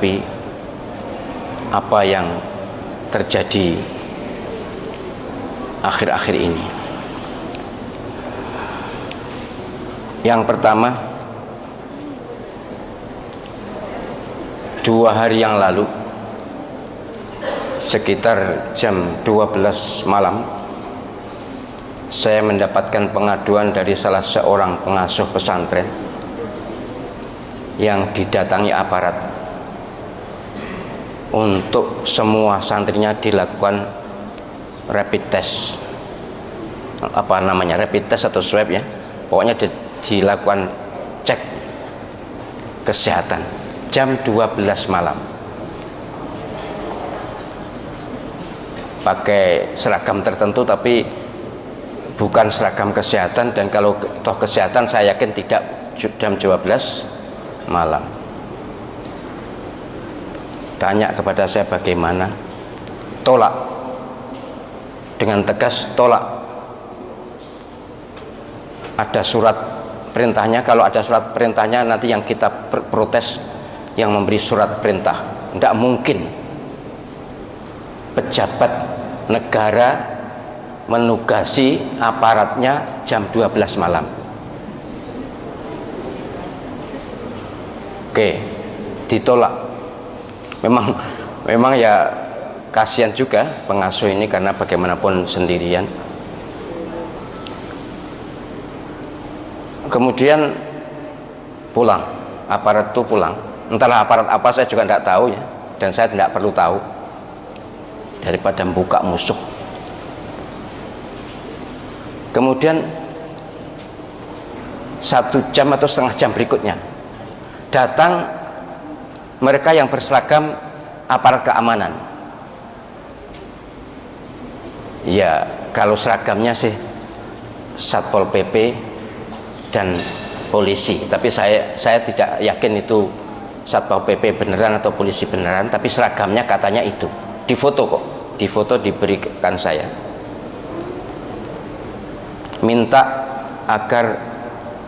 menanggapi apa yang terjadi akhir-akhir ini. Yang pertama, 2 hari yang lalu sekitar jam 12 malam saya mendapatkan pengaduan dari salah seorang pengasuh pesantren yang didatangi aparat untuk semua santrinya dilakukan rapid test, rapid test atau swab ya, pokoknya dilakukan cek kesehatan jam 12 malam pakai seragam tertentu, tapi bukan seragam kesehatan, dan kalau toh kesehatan saya yakin tidak jam 12 malam. Tanya kepada saya bagaimana, tolak dengan tegas, tolak. Ada surat perintahnya, kalau ada surat perintahnya nanti yang kita protes yang memberi surat perintah. Tidak mungkin pejabat negara menugasi aparatnya jam 12 malam. Oke, ditolak. Memang ya kasihan juga pengasuh ini, karena bagaimanapun sendirian. Kemudian pulang, aparat itu pulang. Entahlah aparat apa, saya juga tidak tahu ya, dan saya tidak perlu tahu daripada membuka musuh. Kemudian 1 jam atau setengah jam berikutnya datang mereka yang berseragam aparat keamanan. Ya, kalau seragamnya sih Satpol PP dan polisi, tapi saya tidak yakin itu Satpol PP beneran atau polisi beneran, tapi seragamnya katanya itu. Difoto kok, difoto diberikan saya. Minta agar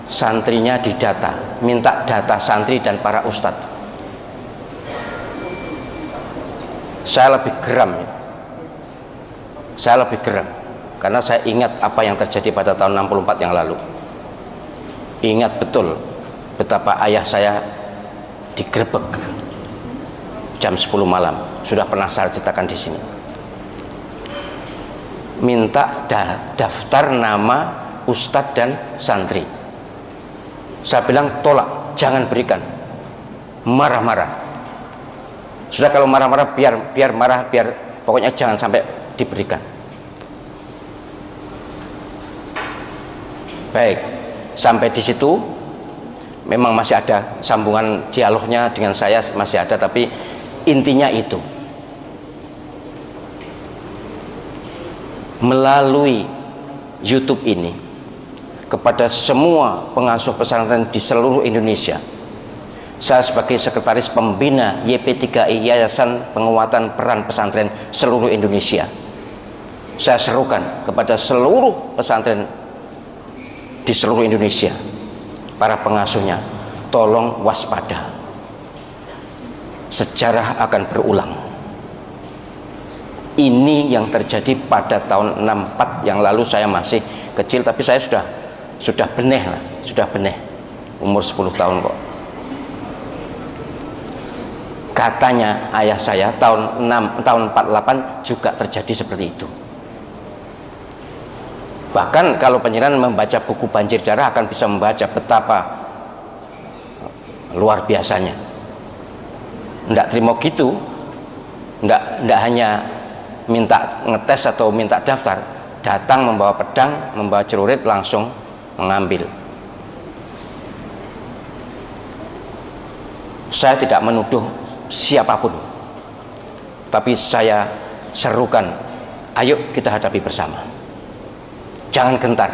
santrinya didata, minta data santri dan para ustadz. Saya lebih geram ya. Saya lebih geram karena saya ingat apa yang terjadi pada tahun 64 yang lalu. Ingat betul betapa ayah saya digerebek jam 10 malam. Sudah pernah saya ceritakan di sini. Minta daftar nama ustadz dan santri. Saya bilang tolak, jangan berikan. Marah-marah. Sudah, kalau marah-marah biar marah, biar pokoknya jangan sampai diberikan. Baik, sampai di situ memang masih ada sambungan dialognya dengan saya, masih ada, tapi intinya itu. Melalui YouTube ini kepada semua pengasuh pesantren di seluruh Indonesia, saya sebagai sekretaris pembina YP3I, Yayasan Penguatan Peran Pesantren seluruh Indonesia, saya serukan kepada seluruh pesantren di seluruh Indonesia, para pengasuhnya, tolong waspada, sejarah akan berulang. Ini yang terjadi pada tahun 64 yang lalu. Saya masih kecil, tapi saya sudah beneh lah, sudah beneh, umur 10 tahun kok. Katanya ayah saya tahun 48 juga terjadi seperti itu. Bahkan kalau penjenengan membaca buku Banjir Darah akan bisa membaca betapa luar biasanya. Nggak terima gitu, nggak hanya minta ngetes atau minta daftar, datang membawa pedang, membawa celurit, langsung mengambil. Saya tidak menuduh siapapun, tapi saya serukan, ayo kita hadapi bersama, jangan gentar.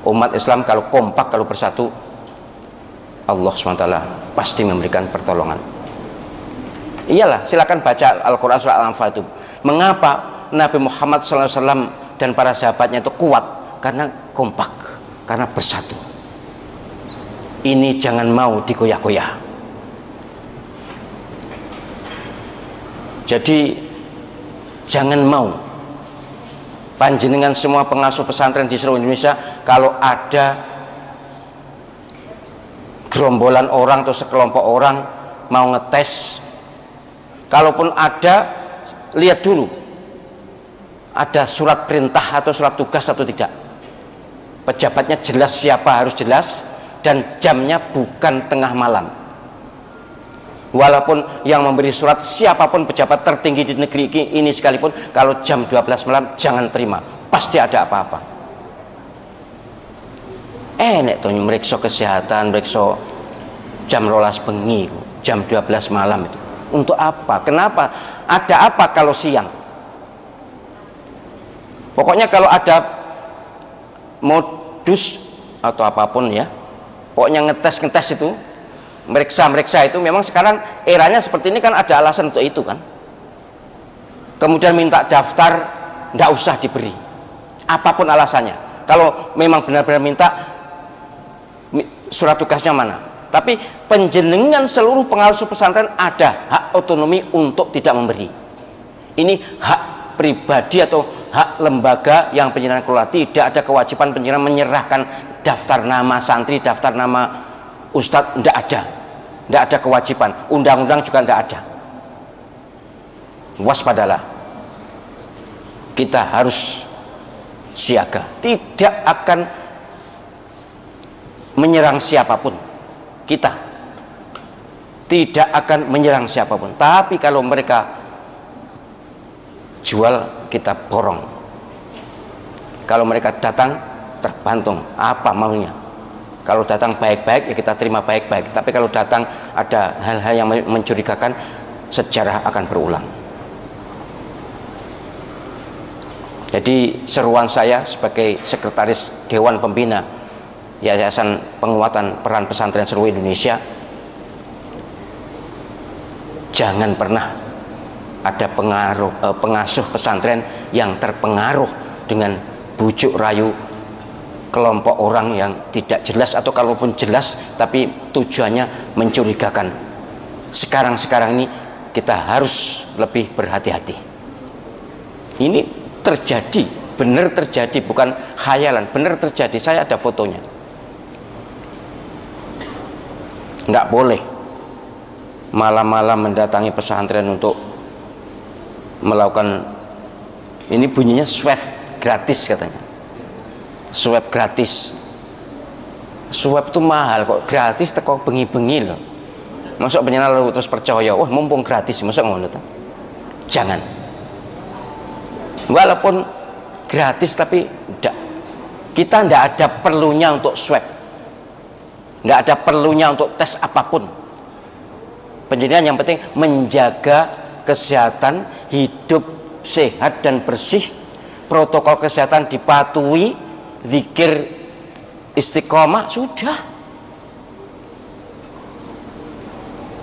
Umat Islam kalau kompak, kalau bersatu, Allah SWT pasti memberikan pertolongan. Iyalah, silakan baca Al-Quran surah Al-Anfal itu. Mengapa Nabi Muhammad SAW dan para sahabatnya itu kuat? Karena kompak, karena bersatu. Ini jangan mau digoyah-goyah. Jadi jangan mau panjenengan semua pengasuh pesantren di seluruh Indonesia, kalau ada gerombolan orang atau sekelompok orang mau ngetes, kalaupun ada, lihat dulu ada surat perintah atau surat tugas atau tidak, pejabatnya jelas siapa, harus jelas, dan jamnya bukan tengah malam. Walaupun yang memberi surat siapapun pejabat tertinggi di negeri ini sekalipun, kalau jam 12 malam jangan terima, pasti ada apa-apa. Nek tuh meriksa kesehatan, meriksa jam 12 bengi, jam 12 malam itu untuk apa? Kenapa? Ada apa kalau siang? Pokoknya kalau ada modus atau apapun ya, pokoknya ngetes itu, meriksa itu, memang sekarang eranya seperti ini kan, ada alasan untuk itu kan. Kemudian minta daftar, nggak usah diberi, apapun alasannya. Kalau memang benar-benar minta, surat tugasnya mana? Tapi penjenengan seluruh pengasuh pesantren ada hak otonomi untuk tidak memberi. Ini hak pribadi atau hak lembaga yang penjenengan kelola. Tidak ada kewajiban penjenengan menyerahkan daftar nama santri, daftar nama ustadz, tidak ada. Tidak ada kewajiban, undang-undang juga tidak ada. Waspadalah, kita harus siaga, tidak akan menyerang siapapun. Kita tidak akan menyerang siapapun, tapi kalau mereka jual, kita borong. Kalau mereka datang, tergantung apa maunya. Kalau datang baik-baik ya kita terima baik-baik, tapi kalau datang ada hal-hal yang mencurigakan, sejarah akan berulang. Jadi seruan saya sebagai sekretaris Dewan Pembina Yayasan Penguatan Peran Pesantren Seluruh Indonesia, jangan pernah ada pengasuh pesantren yang terpengaruh dengan bujuk rayu kelompok orang yang tidak jelas, atau kalaupun jelas tapi tujuannya mencurigakan. Sekarang ini kita harus lebih berhati-hati. Ini terjadi, benar terjadi, bukan khayalan, benar terjadi. Saya ada fotonya. Nggak boleh malam-malam mendatangi pesantren untuk melakukan, ini bunyinya swab gratis katanya. Swab gratis, swab itu mahal kok, gratis teko bengi-bengi loh. Masuk penyenal lalu terus percaya, wah mumpung gratis, masuk ngono tuh. Jangan. Walaupun gratis tapi enggak, kita enggak ada perlunya untuk swab, enggak ada perlunya untuk tes apapun. Penjenengan yang penting menjaga kesehatan, hidup sehat dan bersih, protokol kesehatan dipatuhi, zikir istiqomah, sudah.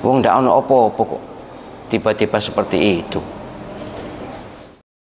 Wong ndak ono apa-apa kok tiba-tiba seperti itu.